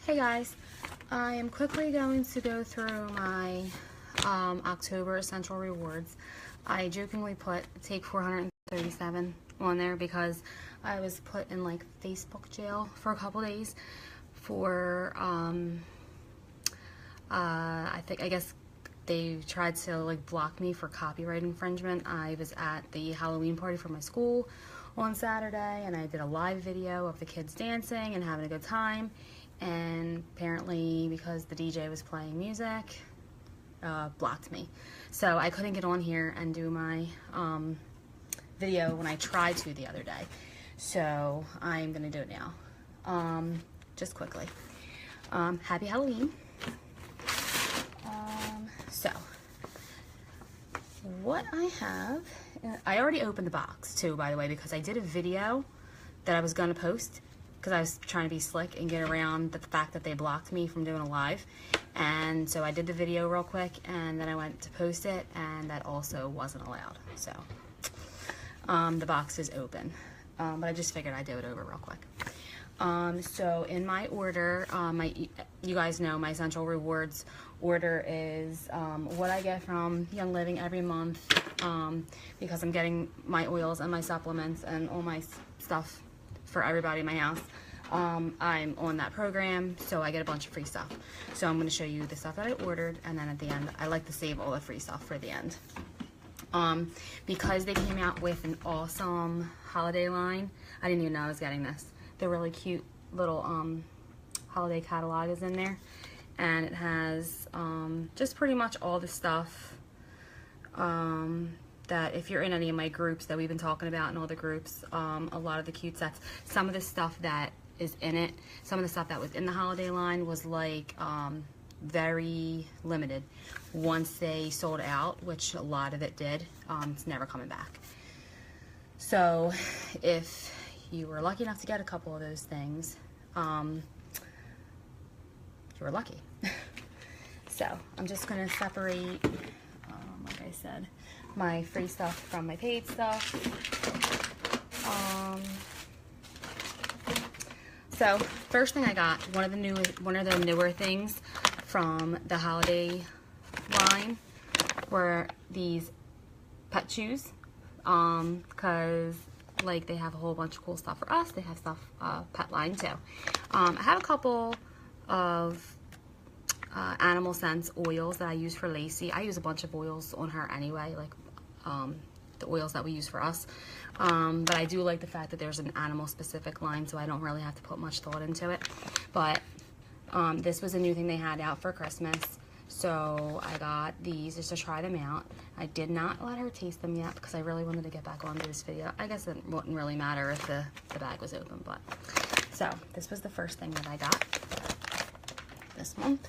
Hey guys, I am quickly going to go through my October Essential Rewards. I jokingly put take 437 on there because I was put in like Facebook jail for a couple days for I guess they tried to like block me for copyright infringement. I was at the Halloween party for my school on Saturday and I did a live video of the kids dancing and having a good time. And apparently because the DJ was playing music, blocked me. So I couldn't get on here and do my video when I tried to the other day. So I'm gonna do it now, just quickly. Happy Halloween. So what I have, I already opened the box too, by the way, because I did a video that I was gonna post because I was trying to be slick and get around the fact that they blocked me from doing a live. And so I did the video real quick and then I went to post it and that also wasn't allowed. So the box is open, but I just figured I'd do it over real quick. So in my order, you guys know my Essential Rewards order is what I get from Young Living every month, because I'm getting my oils and my supplements and all my stuff for everybody in my house. I'm on that program, so I get a bunch of free stuff. So I'm going to show you the stuff that I ordered, and then at the end, I like to save all the free stuff for the end. Because they came out with an awesome holiday line, I didn't even know I was getting this. The really cute little holiday catalog is in there, and it has just pretty much all the stuff that if you're in any of my groups that we've been talking about in all the groups, a lot of the cute sets, some of the stuff that is in it, some of the stuff that was in the holiday line was like very limited. Once they sold out, which a lot of it did, it's never coming back. So if you were lucky enough to get a couple of those things, you were lucky. So I'm just going to separate, like I said, my free stuff from my paid stuff. So first thing I got, one of the newer things from the holiday line were these pet shoes, because like they have a whole bunch of cool stuff for us. They have stuff pet line too. I have a couple of Animal Sense oils that I use for Lacey. I use a bunch of oils on her anyway, like the oils that we use for us. But I do like the fact that there's an animal specific line, so I don't really have to put much thought into it. But this was a new thing they had out for Christmas, so I got these just to try them out. I did not let her taste them yet because I really wanted to get back onto this video. I guess it wouldn't really matter if the bag was open, but so this was the first thing that I got this month.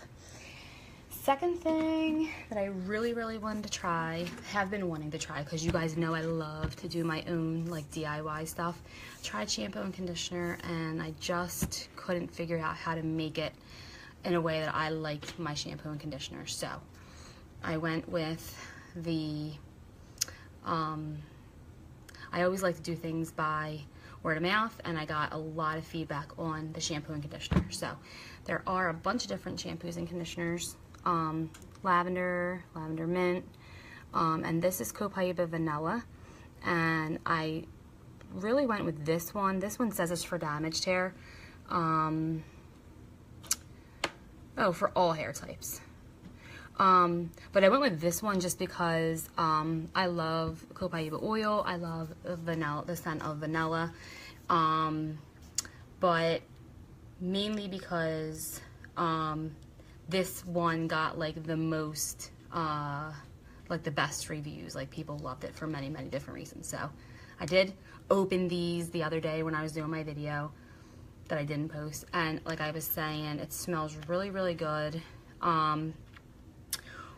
Second thing that I really wanted to try, have been wanting to try, because you guys know I love to do my own like DIY stuff. Tried shampoo and conditioner and I just couldn't figure out how to make it in a way that I liked my shampoo and conditioner. So I went with the, I always like to do things by word of mouth, and I got a lot of feedback on the shampoo and conditioner. So there are a bunch of different shampoos and conditioners. Lavender mint, and this is Copaiba Vanilla, and I really went with this one. This one says it's for damaged hair, for all hair types, but I went with this one just because I love Copaiba oil. I love vanilla, the scent of vanilla, but mainly because this one got like the most, like the best reviews. Like people loved it for many different reasons. So I did open these the other day when I was doing my video that I didn't post, and like I was saying, it smells really good.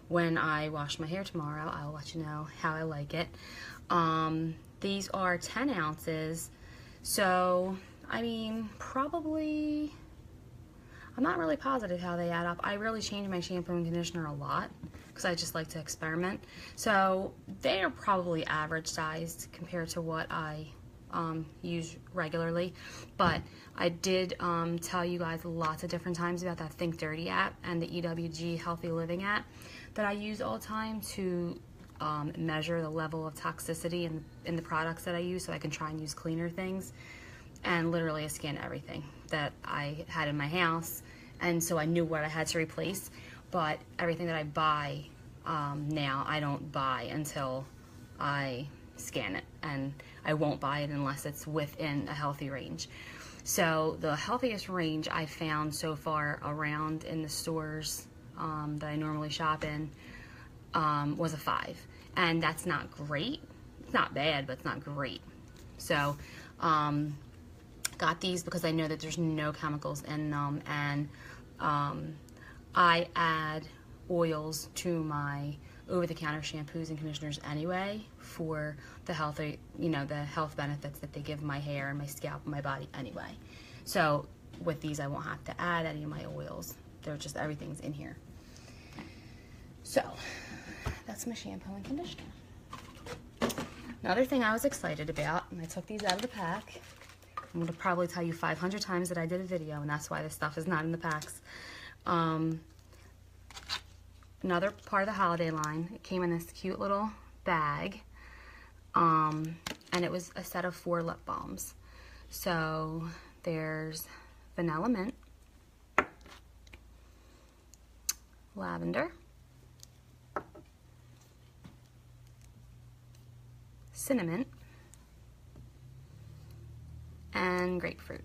When I wash my hair tomorrow, I'll let you know how I like it. These are 10 ounces, so I mean, probably, I'm not really positive how they add up. I really change my shampoo and conditioner a lot because I just like to experiment. So they are probably average sized compared to what I use regularly. But I did tell you guys lots of different times about that Think Dirty app and the EWG Healthy Living app that I use all the time to measure the level of toxicity in the products that I use, so I can try and use cleaner things. And literally I scanned everything that I had in my house, and so I knew what I had to replace. But everything that I buy now, I don't buy until I scan it, and I won't buy it unless it's within a healthy range. So the healthiest range I found so far around in the stores that I normally shop in was a 5, and that's not great. It's not bad, but it's not great. So got these because I know that there's no chemicals in them, and I add oils to my over-the-counter shampoos and conditioners anyway for the healthy, the health benefits that they give my hair and my scalp and my body anyway. So with these, I won't have to add any of my oils. They're just, everything's in here. So that's my shampoo and conditioner. Another thing I was excited about, and I took these out of the pack. I'm going to probably tell you 500 times that I did a video, and that's why this stuff is not in the packs. Another part of the holiday line, it came in this cute little bag, and it was a set of 4 lip balms. So there's vanilla mint, lavender, cinnamon, and grapefruit.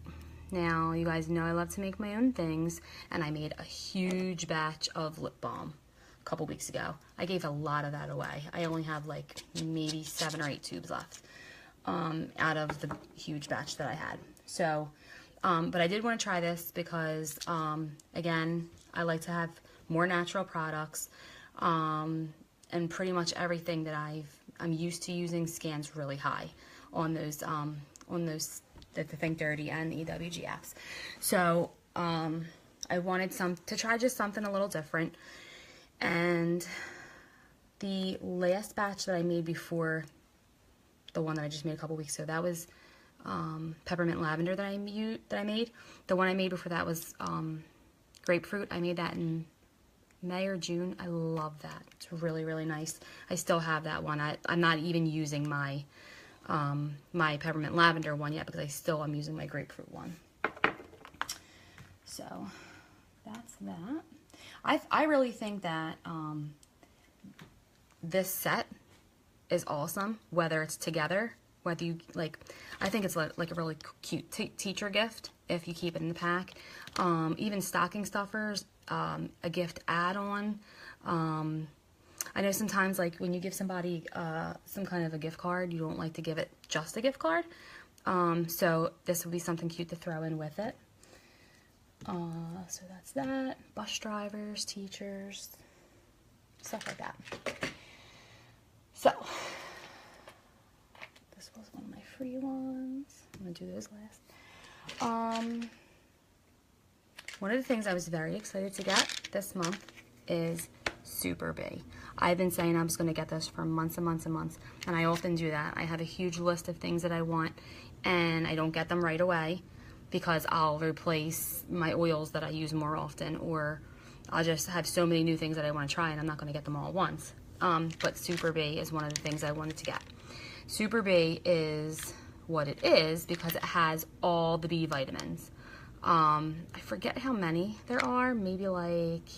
Now, you guys know I love to make my own things, and I made a huge batch of lip balm a couple weeks ago. I gave a lot of that away. I only have like maybe 7 or 8 tubes left out of the huge batch that I had. So, but I did want to try this because, again, I like to have more natural products, and pretty much everything that I'm used to using scans really high on those the Think Dirty and the EWG apps. So I wanted to try just something a little different. And the last batch that I made before the one that I just made a couple weeks ago, that was peppermint lavender that I made. The one I made before that was grapefruit. I made that in May or June. I love that. It's really, really nice. I still have that one. I'm not even using my my peppermint lavender one yet because I'm using my grapefruit one. So that's that. I really think that this set is awesome, whether it's together, whether you I think it's like a really cute teacher gift if you keep it in the pack. Even stocking stuffers, a gift add-on. I know sometimes, like, when you give somebody some kind of a gift card, you don't like to give it just a gift card. So this would be something cute to throw in with it. So that's that. Bus drivers, teachers, stuff like that. So this was one of my free ones. I'm going to do those last. One of the things I was very excited to get this month is Superbee. I've been saying I was going to get this for months and months and months, and I often do that. I have a huge list of things that I want, and I don't get them right away because I'll replace my oils that I use more often, or I'll just have so many new things that I want to try, and I'm not going to get them all at once. But Superbee is one of the things I wanted to get. Superbee is what it is because it has all the B vitamins. I forget how many there are, maybe like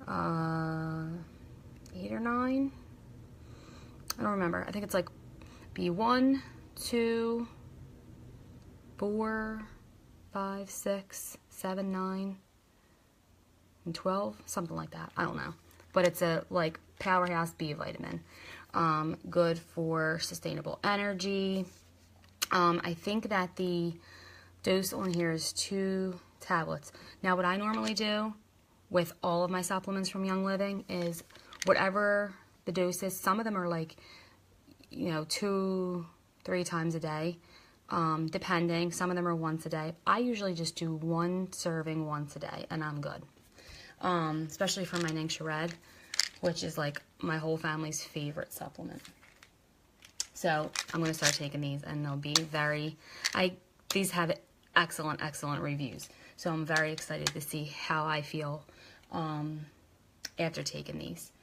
8 or 9. I don't remember. I think it's like B1, 2, 4, 5, 6, 7, 9, and 12, something like that. I don't know. But it's a like powerhouse B vitamin. Good for sustainable energy. I think that the dose on here is 2 tablets. Now, what I normally do with all of my supplements from Young Living is whatever the dose is. Some of them are like, 2-3 times a day, depending. Some of them are once a day. I usually just do 1 serving once a day, and I'm good. Especially for my Ningxia Red, which is like my whole family's favorite supplement. So I'm going to start taking these, and they'll be these have excellent, excellent reviews. So I'm very excited to see how I feel after taking these.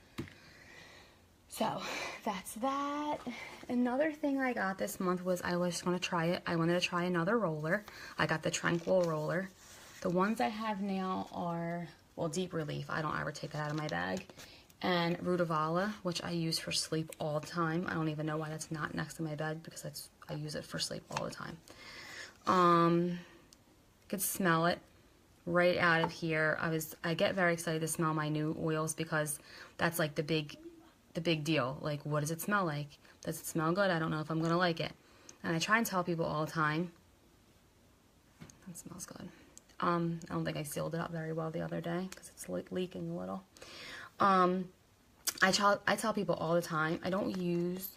So that's that. Another thing I got this month was I was going to try it. I wanted to try another roller. I got the Tranquil roller. The ones I have now are, well, Deep Relief. I don't ever take it out of my bag. And Rutavala, which I use for sleep all the time. I don't even know why that's not next to my bed, because I use it for sleep all the time. Could smell it right out of here. I get very excited to smell my new oils, because that's like the big deal. Like, what does it smell like? Does it smell good? I don't know if I'm gonna like it. And I try and tell people all the time, it smells good. I don't think I sealed it up very well the other day, because it's like leaking a little. I tell people all the time, I don't use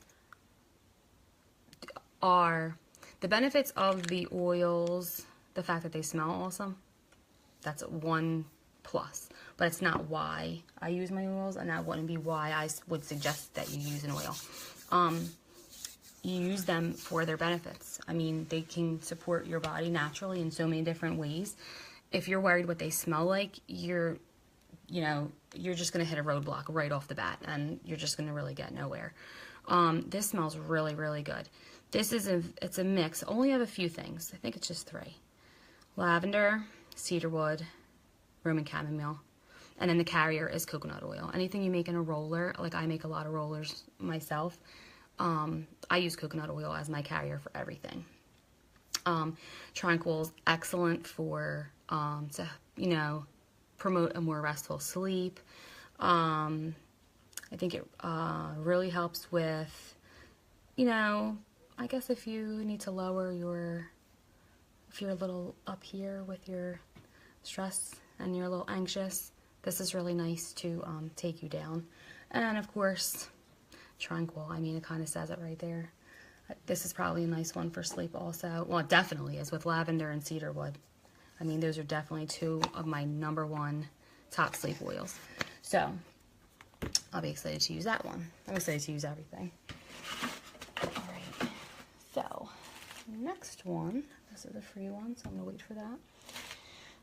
the benefits of the oils, the fact that they smell awesome. That's one plus, but it's not why I use my oils, and that wouldn't be why I would suggest that you use an oil. You use them for their benefits. I mean, they can support your body naturally in so many different ways. If you're worried what they smell like, you're just going to hit a roadblock right off the bat, and you're just going to really get nowhere. This smells really, really good. It's a mix. I only have a few things. I think it's just 3. Lavender, cedarwood, Roman chamomile, and then the carrier is coconut oil. Anything you make in a roller, like I make a lot of rollers myself, I use coconut oil as my carrier for everything. Tranquil's excellent for, to, promote a more restful sleep. I think it really helps with, I guess if you need to lower if you're a little up here with your stress and you're a little anxious, this is really nice to take you down. And of course, Tranquil, I mean, it kind of says it right there. This is probably a nice one for sleep also. Well, it definitely is, with lavender and cedarwood. I mean, those are definitely 2 of my #1 top sleep oils. So, I'll be excited to use that one. I'm excited to use everything. Alright, so, next one. This is a free one, so I'm going to wait for that.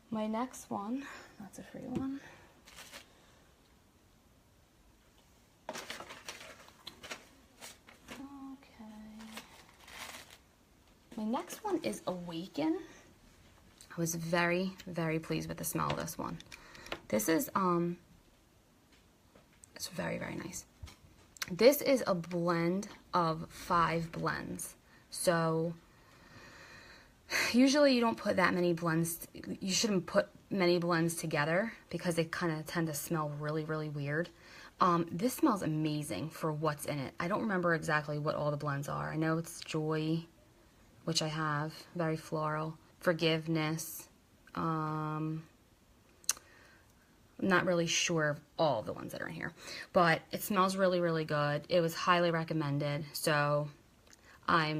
My next one, that's a free one. My next one is Awaken. I was very, very pleased with the smell of this one. This is, it's very, very nice. This is a blend of 5 blends. So, usually you don't put that many blends, you shouldn't put many blends together, because they kind of tend to smell really, really weird. This smells amazing for what's in it. I don't remember exactly what all the blends are. I know it's Joy, which I have, very floral. Forgiveness. I'm not really sure of all the ones that are in here, but it smells really, really good. It was highly recommended, so I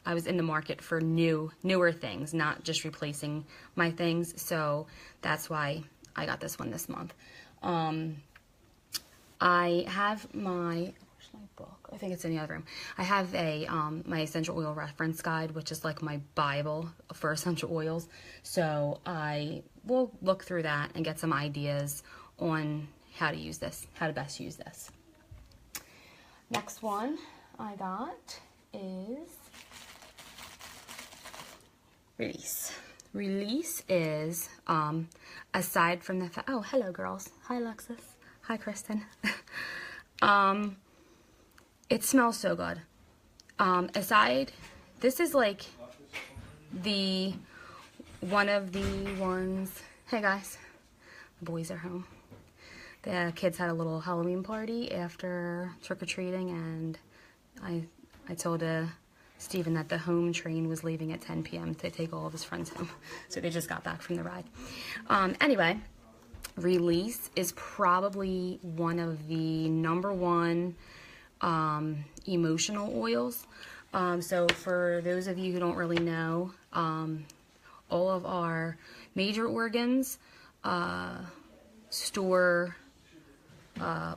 was in the market for newer things, not just replacing my things, so that's why I got this one this month. I have my book. I think it's in the other room. I have my essential oil reference guide, which is like my Bible for essential oils. So I will look through that and get some ideas on how to use this, how to best use this. Next one I got is Release. Release is, aside from the oh, hello girls. Hi Alexis. Hi Kristen. It smells so good. This is like one of the ones, hey guys, the boys are home. The kids had a little Halloween party after trick-or-treating, and I told Stephen that the home train was leaving at 10 p.m. to take all of his friends home. So they just got back from the ride. Anyway, Release is probably one of the #1 emotional oils. So for those of you who don't really know, all of our major organs store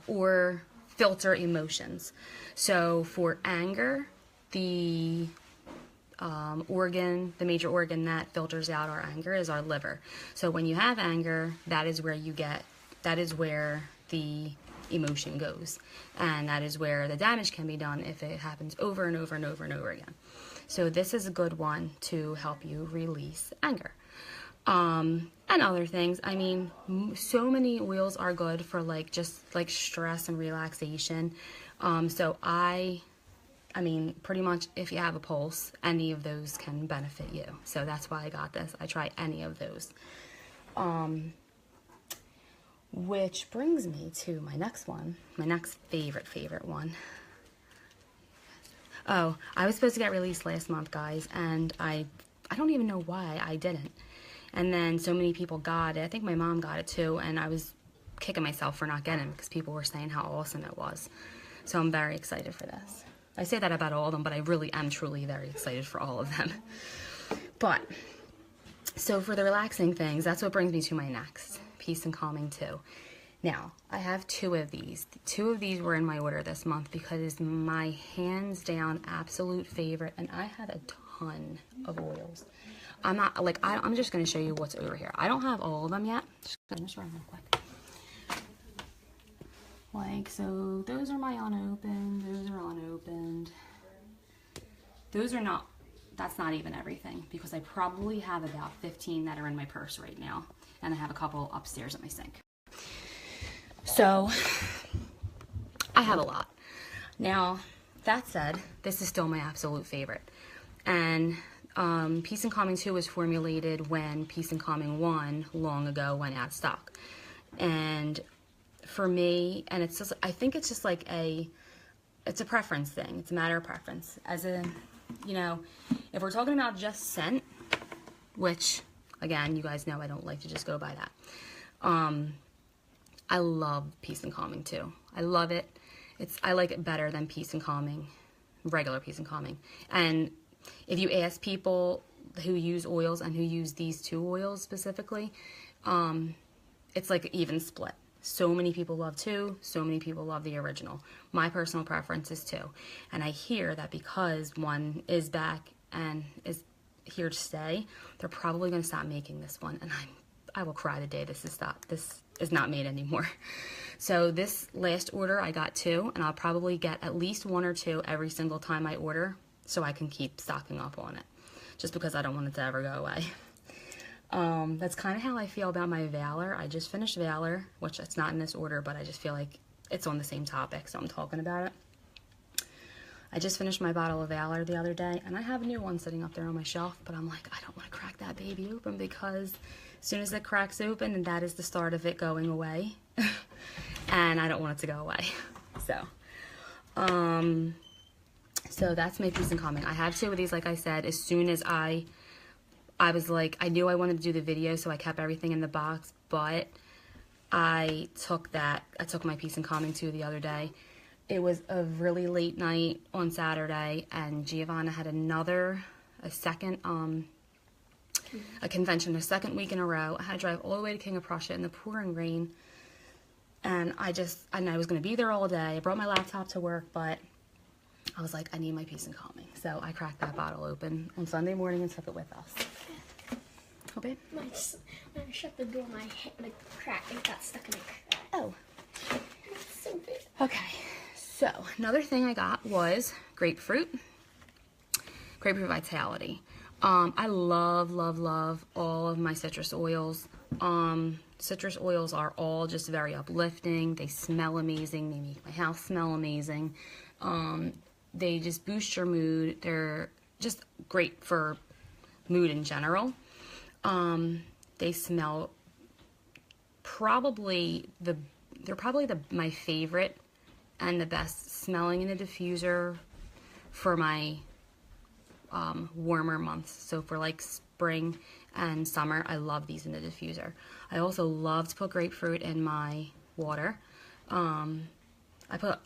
or filter emotions. So for anger, the organ, the major organ that filters out our anger is our liver. So when you have anger, that is where the emotion goes. And that is where the damage can be done if it happens over and over and over and over again. So this is a good one to help you release anger. And other things. I mean, so many oils are good for just stress and relaxation. So I mean, pretty much if you have a pulse, any of those can benefit you. So that's why I got this. I try any of those. Which brings me to my next one, my next favorite one. Oh, I was supposed to get released last month, guys, and I don't even know why I didn't. And then so many people got it. I think my mom got it too, and I was kicking myself for not getting it because people were saying how awesome it was. So I'm very excited for this. I say that about all of them, but I really am truly very excited for all of them. But, so for the relaxing things, that's what brings me to my next, Peace and Calming 2. Now, I have 2 of these. 2 of these were in my order this month because it's my hands down absolute favorite, and I had a ton of oils. I'm just going to show you what's over here. I don't have all of them yet. Just going to run real quick. So those are my unopened, those are unopened. Those are not, that's not even everything because I probably have about 15 that are in my purse right now. And I have a couple upstairs at my sink. So I have a lot. Now, that said, this is still my absolute favorite. And Peace and Calming 2 was formulated when Peace and Calming 1 long ago went out of stock. And for me, and it's just, I think it's just like it's a preference thing. It's a matter of preference. As in, you know, if we're talking about just scent, which, again, you guys know I don't like to just go by that. I love Peace and Calming 2. I love it. I like it better than Peace and Calming, regular Peace and Calming. And if you ask people who use oils and who use these 2 oils specifically, it's like an even split. So many people love 2, so many people love the original. My personal preference is 2. And I hear that because 1 is back and is here to stay, they're probably going to stop making this one. And I will cry the day this is not made anymore. So this last order I got 2, and I'll probably get at least 1 or 2 every single time I order so I can keep stocking up on it. Just because I don't want it to ever go away. That's kind of how I feel about my Valor. I just finished Valor, which it's not in this order, but I just feel like it's on the same topic, so I'm talking about it. I just finished my bottle of Valor the other day, and I have a new one sitting up there on my shelf, but I'm like, I don't want to crack that baby open because as soon as it cracks open, and that is the start of it going away, and I don't want it to go away. So that's my Peace and Calming. I have 2 of these, like I said, as soon as I was like, I knew I wanted to do the video, so I kept everything in the box, but I took my Peace and Calming 2 the other day. It was a really late night on Saturday, and Giovanna had a second convention, a second week in a row. I had to drive all the way to King of Prussia in the pouring rain, and I was going to be there all day. I brought my laptop to work, but I was like, I need my Peace and Calming. So I cracked that bottle open on Sunday morning and took it with us. Oh, babe? When I shut the door, my head, it got stuck in a crack. Oh. It's so big. Okay. So, another thing I got was Grapefruit Vitality. I love all of my citrus oils. Citrus oils are all just very uplifting. They smell amazing. They make my house smell amazing. They just boost your mood. They're just great for mood in general. They smell they're probably my favorite and the best smelling in a diffuser for my warmer months. So for like spring and summer, I love these in the diffuser. I also love to put grapefruit in my water. I put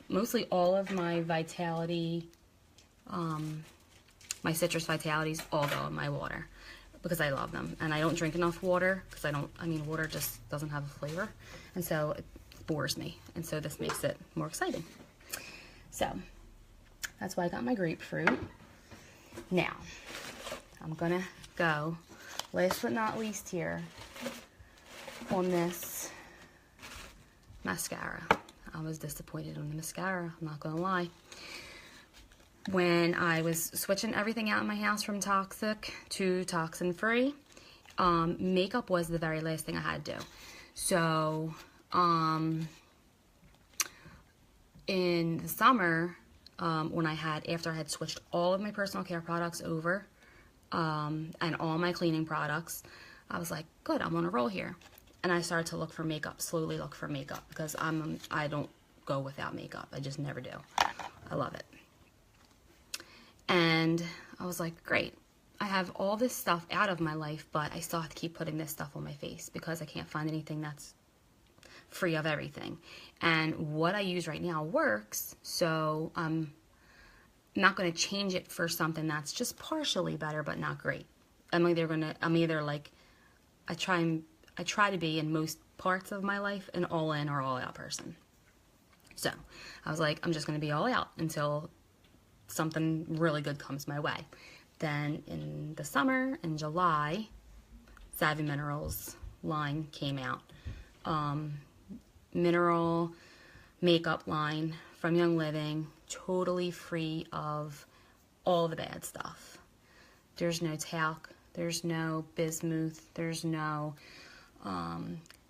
mostly all of my Vitality, my citrus Vitalities all go in my water because I love them. And I don't drink enough water because water just doesn't have a flavor. And so it bores me. And so this makes it more exciting. So That's why I got my grapefruit. Now, I'm gonna go, last but not least here, on this mascara. I was disappointed on the mascara, I'm not gonna lie. When I was switching everything out in my house from toxic to toxin-free, makeup was the very last thing I had to do. So, in the summer, when after I had switched all of my personal care products over, and all my cleaning products, I was like, good, I'm on a roll here. And I started to look for makeup, slowly look for makeup, because I don't go without makeup. I just never do. I love it. And I was like, great. I have all this stuff out of my life, but I still have to keep putting this stuff on my face because I can't find anything that's free of everything. And what I use right now works, so I'm not going to change it for something that's just partially better but not great. I'm either like, I try to be in most parts of my life an all in or all out person. So I was like, I'm just going to be all out until something really good comes my way. Then in the summer, in July, Savvy Minerals line came out. Mineral makeup line from Young Living, totally free of all the bad stuff. There's no talc, there's no bismuth, there's no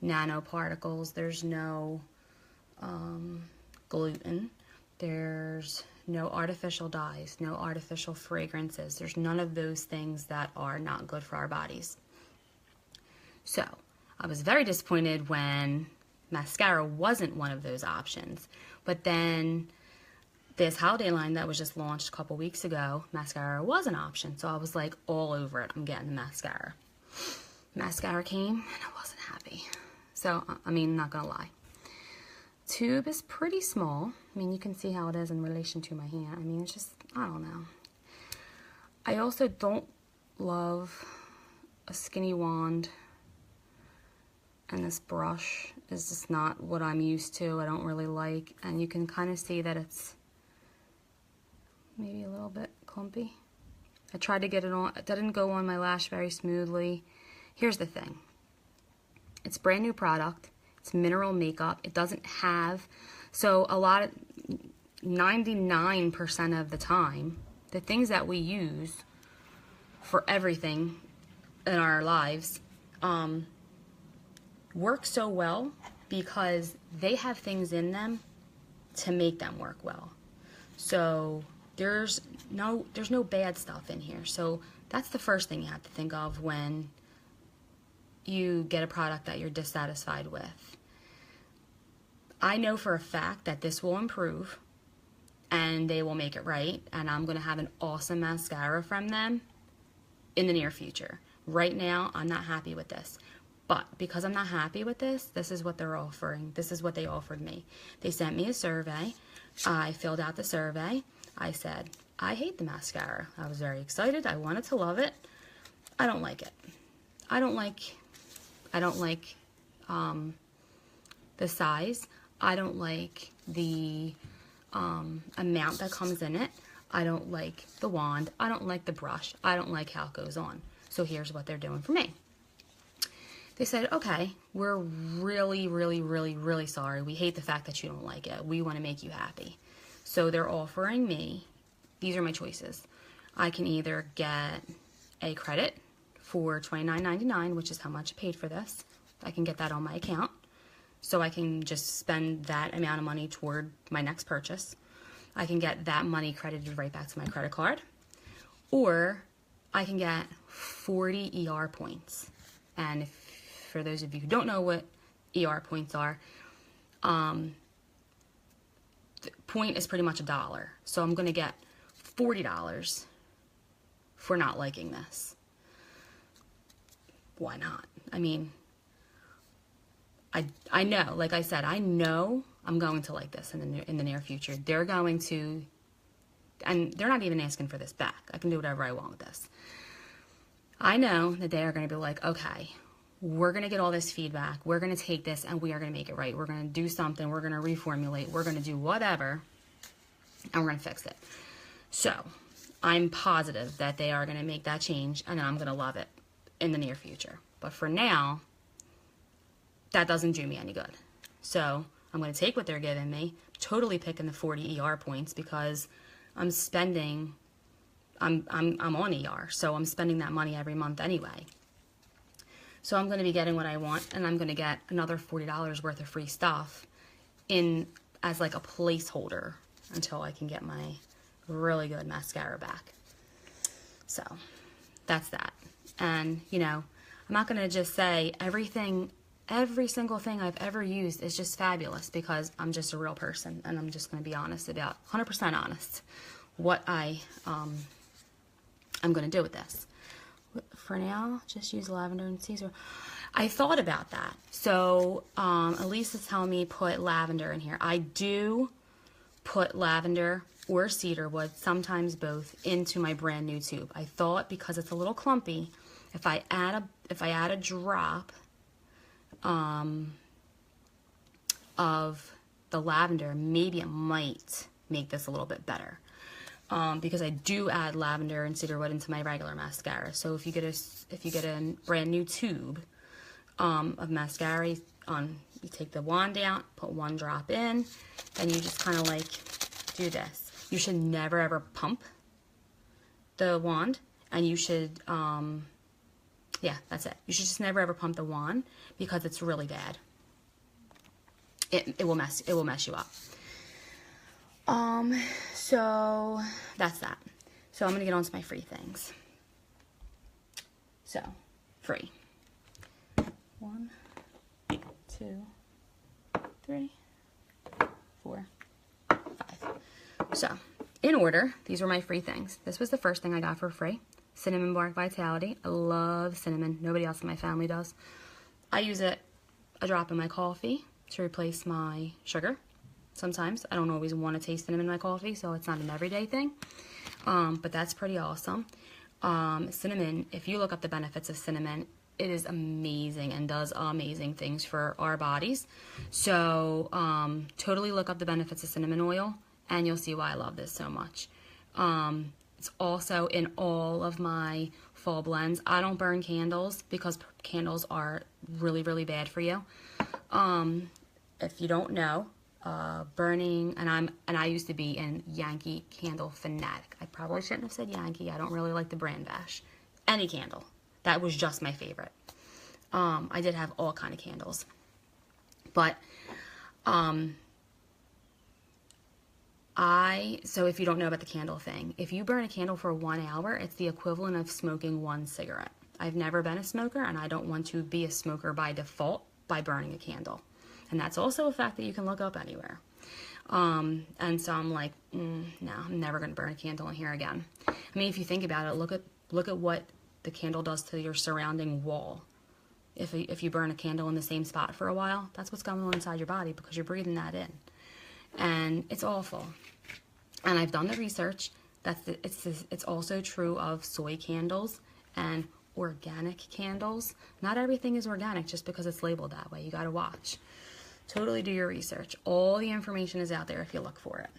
nanoparticles, there's no gluten, there's no artificial dyes, no artificial fragrances. There's none of those things that are not good for our bodies. So I was very disappointed when mascara wasn't one of those options. But then this holiday line that was just launched a couple weeks ago, mascara was an option. So I was like all over it. I'm getting the mascara. Mascara came and I wasn't happy. So, I mean, not gonna lie. Tube is pretty small. I mean, you can see how it is in relation to my hand. I mean, it's just, I don't know. I also don't love a skinny wand. And this brush is just not what I'm used to. I don't really like. And you can kind of see that it's maybe a little bit clumpy. I tried to get it on. It didn't go on my lash very smoothly. Here's the thing. It's brand new product. It's mineral makeup. It doesn't have, so 99% of the time, the things that we use for everything in our lives work so well because they have things in them to make them work well. So there's no bad stuff in here. So that's the first thing you have to think of when you get a product that you're dissatisfied with. I know for a fact that this will improve and they will make it right, and I'm going to have an awesome mascara from them in the near future. Right now, I'm not happy with this. But because I'm not happy with this, this is what they're offering. This is what they offered me. They sent me a survey. I filled out the survey. I said, I hate the mascara. I was very excited. I wanted to love it. I don't like it. I don't like the size. I don't like the amount that comes in it. I don't like the wand. I don't like the brush. I don't like how it goes on. So here's what they're doing for me. They said, okay, we're really, really, really, really sorry. We hate the fact that you don't like it. We want to make you happy. So they're offering me, these are my choices. I can either get a credit for $29.99, which is how much I paid for this. I can get that on my account. So I can just spend that amount of money toward my next purchase. I can get that money credited right back to my credit card. Or I can get 40 ER points. And if, for those of you who don't know what ER points are, the point is pretty much $1. So I'm going to get $40 for not liking this. Why not? I mean, I know, like I said, I know I'm going to like this in the near future. They're going to, and they're not even asking for this back. I can do whatever I want with this. I know that they are going to be like, okay, we're going to get all this feedback. We're going to take this and we are going to make it right. We're going to do something. We're going to reformulate. We're going to do whatever, and we're going to fix it. So I'm positive that they are going to make that change, and I'm going to love it in the near future. But for now, that doesn't do me any good. So I'm going to take what they're giving me, totally picking the 40 ER points, because I'm spending, I'm on ER, so I'm spending that money every month anyway. So I'm going to be getting what I want, and I'm going to get another $40 worth of free stuff in as like a placeholder until I can get my really good mascara back. So that's that. And, you know, I'm not going to just say every single thing I've ever used is just fabulous, because I'm just a real person, and I'm just going to be honest about, 100% honest, what I'm going to do with this. For now, just use lavender and Caesar. I thought about that. So Elise is telling me put lavender in here. I do put lavender or cedarwood, sometimes both, into my brand new tube. I thought, because it's a little clumpy, if I add a drop of the lavender, maybe it might make this a little bit better. Because I do add lavender and cedarwood into my regular mascara. So if you get a brand new tube of mascara, you take the wand out, put 1 drop in, and you just kind of like do this. You should never ever pump the wand, and you should yeah, that's it. You should just never ever pump the wand, because it's really bad. It will mess you up. So that's that. So I'm going to get on to my free things. So, free. 1, 2, 3, 4, 5. So, in order, these were my free things. This was the first thing I got for free. Cinnamon Bark Vitality. I love cinnamon. Nobody else in my family does. I use it a drop in my coffee to replace my sugar. Sometimes I don't always want to taste cinnamon in my coffee, so it's not an everyday thing. But that's pretty awesome. Cinnamon, if you look up the benefits of cinnamon, it is amazing and does amazing things for our bodies. So totally look up the benefits of cinnamon oil, and you'll see why I love this so much. It's also in all of my fall blends. I don't burn candles, because candles are really, really bad for you. If you don't know, burning, and I used to be a Yankee candle fanatic. I probably shouldn't have said Yankee. I don't really like the brand bash. Any candle. That was just my favorite. I did have all kind of candles. But so if you don't know about the candle thing, if you burn a candle for 1 hour, it's the equivalent of smoking 1 cigarette. I've never been a smoker, and I don't want to be a smoker by default by burning a candle. And that's also a fact that you can look up anywhere. And so I'm like, no, I'm never going to burn a candle in here again. I mean, if you think about it, look at what the candle does to your surrounding wall. If you burn a candle in the same spot for a while, that's what's going on inside your body, because you're breathing that in. And it's awful. And I've done the research. It's also true of soy candles and organic candles. Not everything is organic just because it's labeled that way. You got to watch. Totally do your research. All the information is out there if you look for it.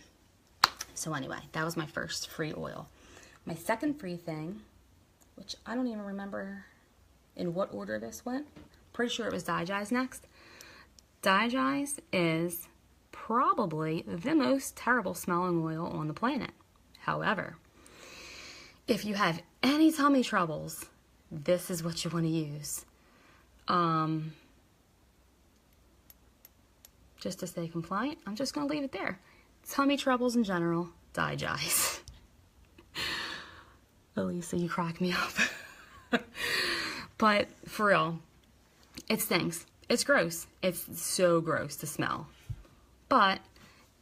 So anyway, that was my first free oil. My second free thing, which I don't even remember in what order this went. Pretty sure it was Digize next. Digize is probably the most terrible smelling oil on the planet. However, if you have any tummy troubles, this is what you want to use. Just to stay compliant, I'm just going to leave it there. Tummy troubles in general, Digize. Elisa, you crack me up. But for real, it stinks. It's gross. It's so gross to smell. But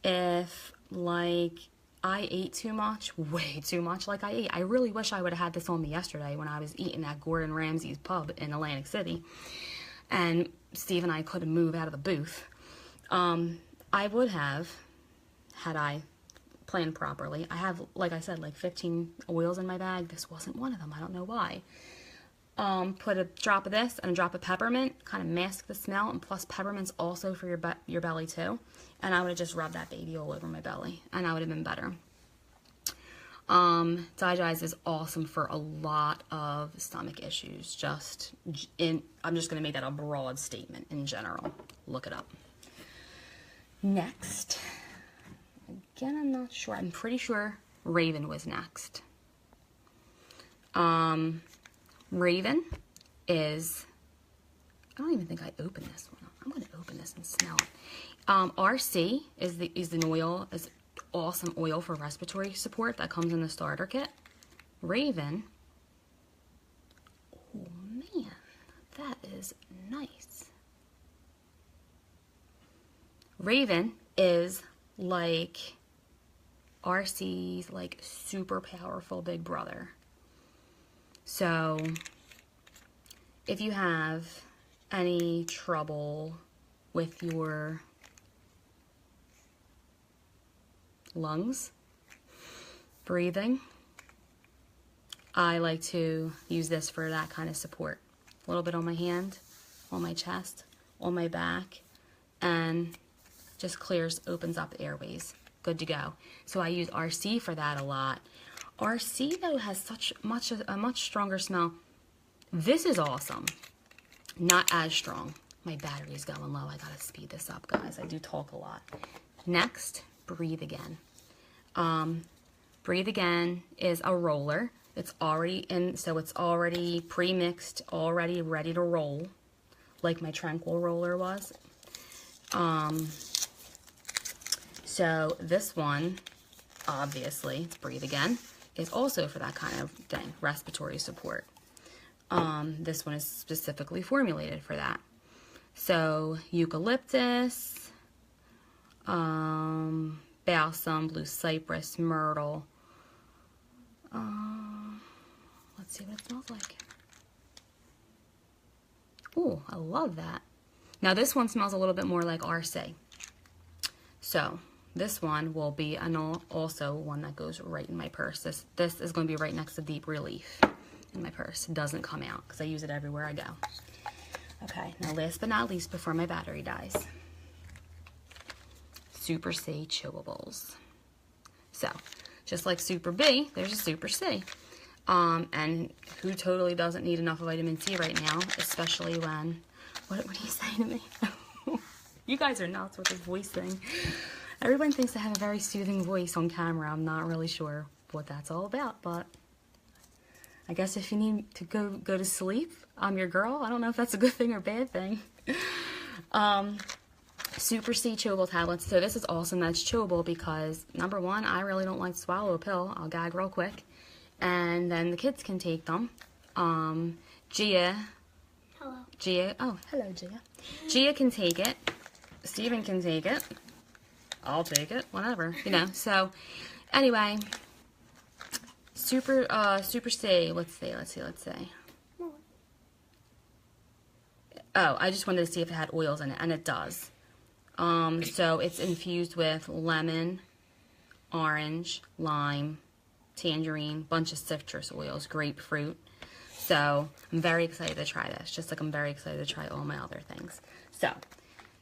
if, like, I ate too much, way too much like I ate. I really wish I would have had this on me yesterday when I was eating at Gordon Ramsay's pub in Atlantic City. And Steve and I couldn't move out of the booth. I would have, had I planned properly. I have, like I said, like 15 oils in my bag. This wasn't one of them. I don't know why. Put a drop of this and a drop of peppermint, kind of mask the smell, and plus peppermint's also for your belly too. And I would have just rubbed that baby all over my belly, and I would have been better. Digest is awesome for a lot of stomach issues. I'm just going to make that a broad statement in general. Look it up. Next, again, I'm not sure. I'm pretty sure Raven was next. Raven is, I don't even think I opened this one. I'm going to open this and smell it. RC is an oil, is awesome oil for respiratory support that comes in the starter kit. Raven, oh man, that is nice. Raven is like RC's like super powerful big brother. So if you have any trouble with your lungs, breathing, I like to use this for that kind of support. A little bit on my hand, on my chest, on my back, and just clears, opens up the airways. Good to go. So I use RC for that a lot. RC though has a much stronger smell. This is awesome. Not as strong. My battery's going low. I gotta speed this up, guys. I do talk a lot. Next, Breathe Again. Breathe Again is a roller. It's already in, so it's already pre-mixed, already ready to roll, like my Tranquil roller was. So this one, obviously, it's Breathe Again, is also for that kind of thing, respiratory support. This one is specifically formulated for that. So eucalyptus, balsam, blue cypress, myrtle. Let's see what it smells like. Ooh, I love that. Now this one smells a little bit more like RC. So this one will be also one that goes right in my purse. This is going to be right next to Deep Relief in my purse. It doesn't come out because I use it everywhere I go. Okay, now last but not least, before my battery dies, Super C Chewables. So, just like Superbee, there's a Super C. And who totally doesn't need enough vitamin C right now, especially when, what do you say to me? You guys are nuts with this voice thing. Everyone thinks I have a very soothing voice on camera. I'm not really sure what that's all about, but I guess if you need to go to sleep, I'm your girl. I don't know if that's a good thing or bad thing. Super C chewable tablets. So this is awesome that's chewable because, number one, I really don't like to swallow a pill. I'll gag real quick. And then the kids can take them. Gia. Hello. Gia. Oh, hello, Gia. Gia can take it. Steven can take it. I'll take it. Whatever. You know. So, anyway. Super C. Let's see. Oh, I just wanted to see if it had oils in it, and it does. So it's infused with lemon, orange, lime, tangerine, bunch of citrus oils, grapefruit. So I'm very excited to try this, just like I'm very excited to try all my other things. So,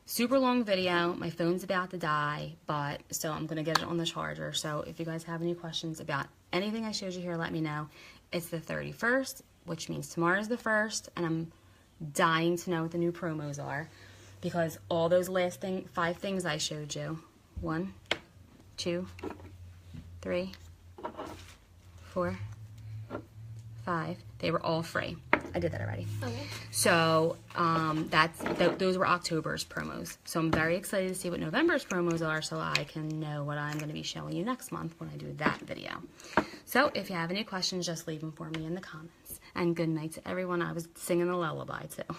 super long video. My phone's about to die, so I'm going to get it on the charger. So if you guys have any questions about anything I showed you here, let me know. It's the 31st, which means tomorrow's the 1st, and I'm dying to know what the new promos are. Because all those last 5 things I showed you, 1, 2, 3, 4, 5, they were all free. I did that already. Okay. So those were October's promos. So I'm very excited to see what November's promos are so I can know what I'm going to be showing you next month when I do that video. So if you have any questions, just leave them for me in the comments. And good night to everyone. I was singing a lullaby too.